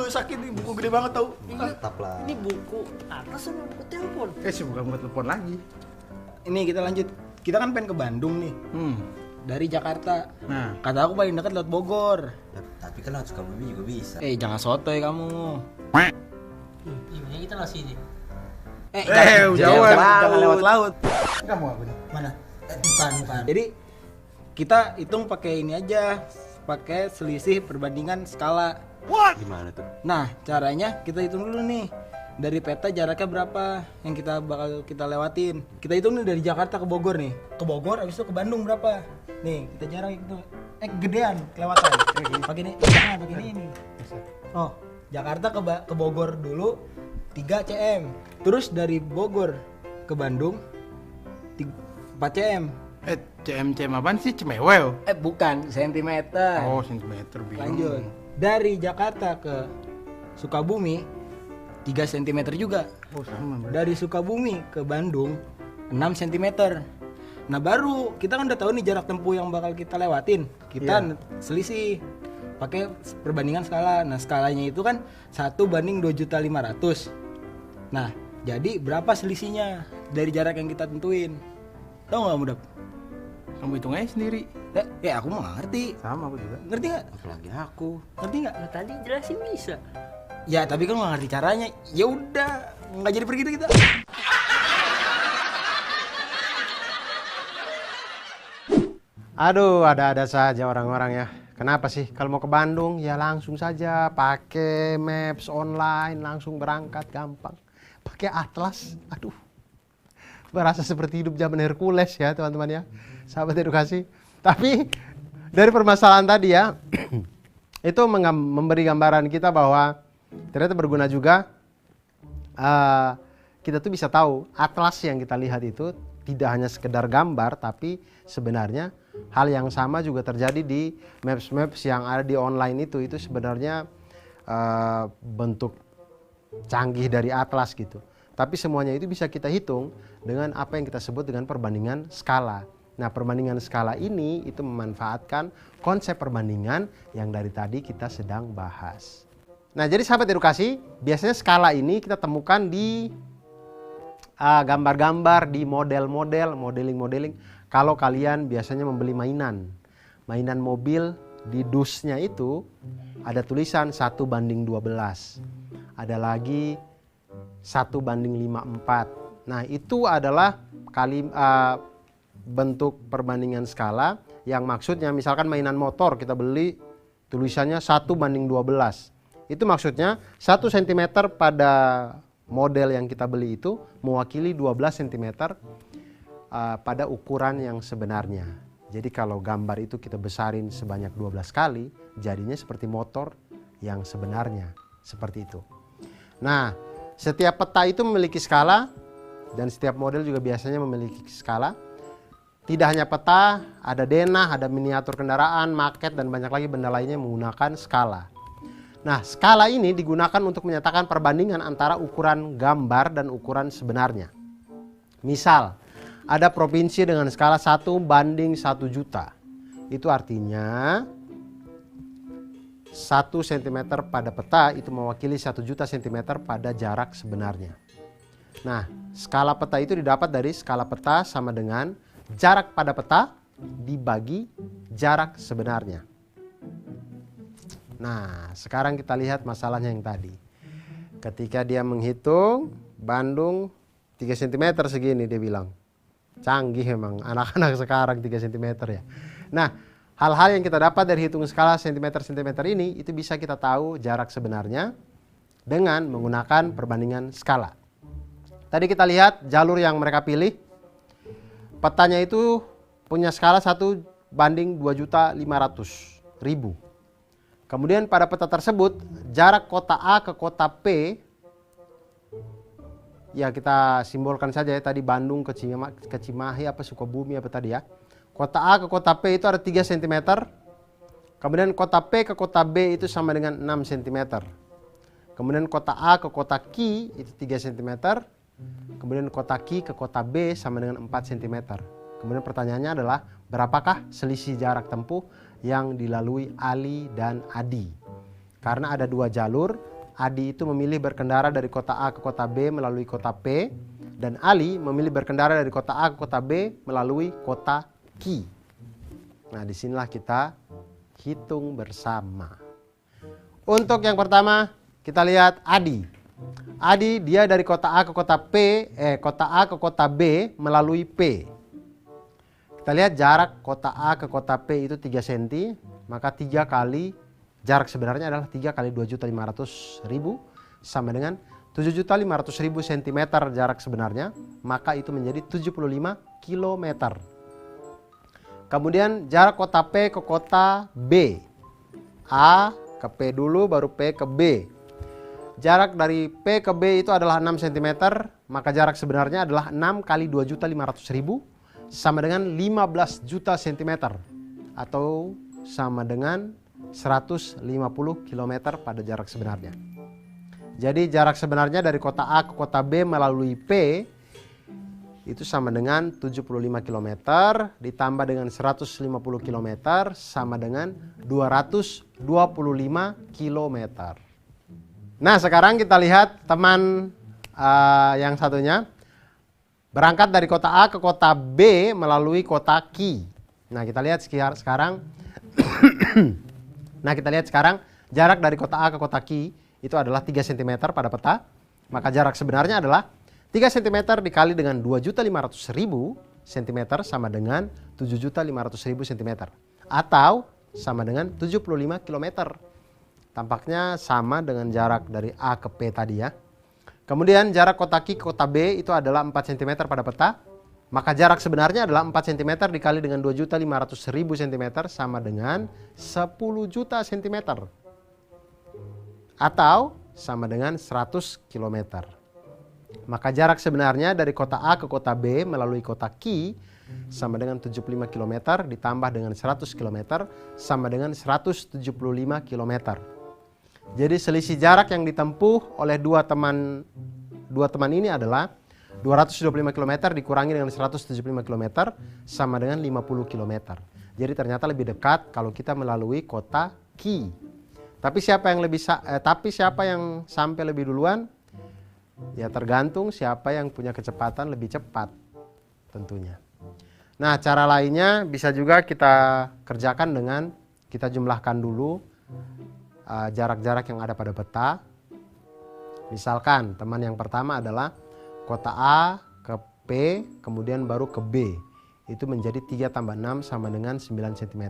Sakit nih, buku gede banget tau. Mantap lah. Ini buku atas sama buku telepon. Sih bukan buat telepon lagi. Ini kita lanjut. Kita kan pengen ke Bandung nih. Dari Jakarta. Nah, Kata aku paling dekat lewat Bogor. Tapi kan lewat Sukabumi juga bisa. Jangan sotoy kamu. Gimana kita lah sini? Jangan lewat laut. kamu aku nih. Mana? Bukan. Jadi kita hitung pakai ini aja, pakai selisih perbandingan skala. Gimana tuh? Nah, caranya kita hitung dulu nih. Dari peta jaraknya berapa yang kita bakal kita lewatin. Kita hitung nih dari Jakarta ke Bogor nih. Ke Bogor habis itu ke Bandung berapa? Nih, kita jarak itu gedean kelewatan. Pakai ini, jangan pakai ini. Oh, Jakarta ke Bogor dulu 3 cm. Terus dari Bogor ke Bandung 4 cm. CM apaan sih? Cemewew? Bukan, sentimeter. Oh, sentimeter bingung. Lanjut. Dari Jakarta ke Sukabumi 3 cm juga. Oh, sama berarti. Dari Sukabumi ke Bandung 6 cm. Nah baru kita kan udah tahu nih jarak tempuh yang bakal kita lewatin. Kita selisih pakai perbandingan skala. Nah skalanya itu kan 1:2.500.000. Nah jadi berapa selisihnya dari jarak yang kita tentuin? Tahu nggak Mudap? Kamu hitung aja sendiri. Aku mau ngerti. Sama aku juga. Ngerti nggak? Apalagi aku. Ngerti nggak? Nah, tadi jelasin bisa. Ya tapi kan nggak ngerti caranya. Ya udah nggak jadi pergi kita. Aduh, ada-ada saja orang-orang ya. Kenapa sih? Kalau mau ke Bandung ya langsung saja pakai maps online, langsung berangkat gampang. Pakai atlas, aduh. Berasa seperti hidup zaman Hercules ya teman-teman ya. Sahabat edukasi. Tapi dari permasalahan tadi ya, itu memberi gambaran kita bahwa ternyata berguna juga. Kita tuh bisa tahu atlas yang kita lihat itu tidak hanya sekedar gambar, tapi sebenarnya hal yang sama juga terjadi di maps-maps yang ada di online itu sebenarnya bentuk canggih dari atlas gitu. Tapi semuanya itu bisa kita hitung dengan apa yang kita sebut dengan perbandingan skala. Nah, perbandingan skala ini itu memanfaatkan konsep perbandingan yang dari tadi kita sedang bahas. Nah, jadi sahabat edukasi, biasanya skala ini kita temukan di gambar-gambar, di model-model, modeling-modeling. Kalau kalian biasanya membeli mainan mobil, di dusnya itu ada tulisan 1:12. Ada lagi 1:54. Nah, itu adalah bentuk perbandingan skala yang maksudnya misalkan mainan motor kita beli tulisannya 1:12. Itu maksudnya 1 cm pada model yang kita beli itu mewakili 12 cm pada ukuran yang sebenarnya. Jadi kalau gambar itu kita besarin sebanyak 12 kali, jadinya seperti motor yang sebenarnya. Seperti itu. Nah, setiap peta itu memiliki skala dan setiap model juga biasanya memiliki skala. Tidak hanya peta, ada denah, ada miniatur kendaraan, maket, dan banyak lagi benda lainnya menggunakan skala. Nah, skala ini digunakan untuk menyatakan perbandingan antara ukuran gambar dan ukuran sebenarnya. Misal, ada provinsi dengan skala 1:1 juta. Itu artinya 1 cm pada peta itu mewakili 1 juta cm pada jarak sebenarnya. Nah, skala peta itu didapat dari skala peta sama dengan jarak pada peta dibagi jarak sebenarnya. Nah, sekarang kita lihat masalahnya yang tadi. Ketika dia menghitung Bandung 3 cm segini dia bilang. Canggih memang anak-anak sekarang 3 cm ya. Nah, hal-hal yang kita dapat dari hitung skala sentimeter-sentimeter ini itu bisa kita tahu jarak sebenarnya dengan menggunakan perbandingan skala. Tadi kita lihat jalur yang mereka pilih. Petanya itu punya skala 1:2.500.000. Kemudian pada peta tersebut jarak kota A ke kota P, ya kita simbolkan saja ya tadi Bandung ke Cimahi apa Sukabumi apa tadi ya. Kota A ke kota P itu ada 3 cm. Kemudian kota P ke kota B itu sama dengan 6 cm. Kemudian kota A ke kota Q itu 3 cm. Kemudian kota Q ke kota B sama dengan 4 cm. Kemudian pertanyaannya adalah berapakah selisih jarak tempuh yang dilalui Ali dan Adi. Karena ada dua jalur, Adi itu memilih berkendara dari kota A ke kota B melalui kota P, dan Ali memilih berkendara dari kota A ke kota B melalui kota Q. Nah, disinilah kita hitung bersama. Untuk yang pertama, kita lihat Adi. Adi dia dari kota A ke kota kota A ke kota B melalui P. Kita lihat jarak kota A ke kota P itu 3 cm, maka 3 kali jarak sebenarnya adalah 3 kali 2.500.000 sama dengan 7.500.000 cm jarak sebenarnya, maka itu menjadi 75 km. Kemudian jarak kota P ke kota B. A ke P dulu baru P ke B. Jarak dari P ke B itu adalah 6 cm, maka jarak sebenarnya adalah 6 kali 2.500.000 sama dengan 15 juta cm atau sama dengan 150 km pada jarak sebenarnya. Jadi jarak sebenarnya dari kota A ke kota B melalui P itu sama dengan 75 km ditambah dengan 150 km sama dengan 225 km. Nah, sekarang kita lihat teman yang satunya berangkat dari kota A ke kota B melalui kota Q. Nah, kita lihat sekarang jarak dari kota A ke kota Q itu adalah 3 cm pada peta. Maka jarak sebenarnya adalah 3 cm dikali dengan 2.500.000 cm sama dengan 7.500.000 cm atau sama dengan 75 km. Tampaknya sama dengan jarak dari A ke P tadi ya. Kemudian jarak kota Q ke kota B itu adalah 4 cm pada peta. Maka jarak sebenarnya adalah 4 cm dikali dengan 2.500.000 cm sama dengan 10 juta cm atau sama dengan 100 km. Maka jarak sebenarnya dari kota A ke kota B melalui kota Q sama dengan 75 km ditambah dengan 100 km sama dengan 175 km. Jadi selisih jarak yang ditempuh oleh dua teman ini adalah 225 km dikurangi dengan 175 km sama dengan 50 km. Jadi ternyata lebih dekat kalau kita melalui kota Q. Tapi siapa yang sampai lebih duluan? Ya tergantung siapa yang punya kecepatan lebih cepat tentunya. Nah, cara lainnya bisa juga kita kerjakan dengan kita jumlahkan dulu jarak-jarak yang ada pada peta. Misalkan teman yang pertama adalah kota A ke P kemudian baru ke B. Itu menjadi 3 tambah 6 sama dengan 9 cm.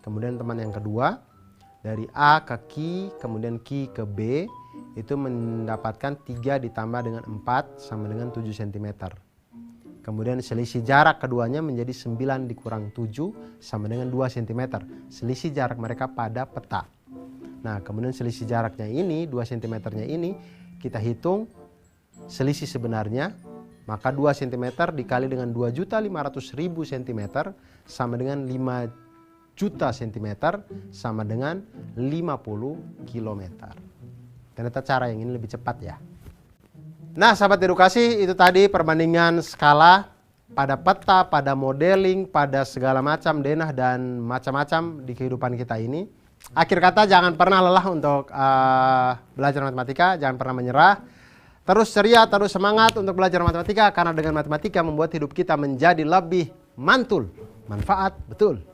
Kemudian teman yang kedua dari A ke Q kemudian Q ke B itu mendapatkan 3 ditambah dengan 4 sama dengan 7 cm. Kemudian selisih jarak keduanya menjadi 9 dikurang 7 sama dengan 2 cm. Selisih jarak mereka pada peta. Nah, kemudian selisih jaraknya ini 2 cm-nya ini kita hitung selisih sebenarnya, maka 2 cm dikali dengan 2.500.000 cm sama dengan 5 juta cm sama dengan 50 km. Ternyata cara yang ini lebih cepat ya. Nah, sahabat edukasi, itu tadi perbandingan skala pada peta, pada modeling, pada segala macam denah dan macam-macam di kehidupan kita ini. Akhir kata, jangan pernah lelah untuk belajar matematika, jangan pernah menyerah. Terus ceria, terus semangat untuk belajar matematika, karena dengan matematika membuat hidup kita menjadi lebih mantul, manfaat, betul.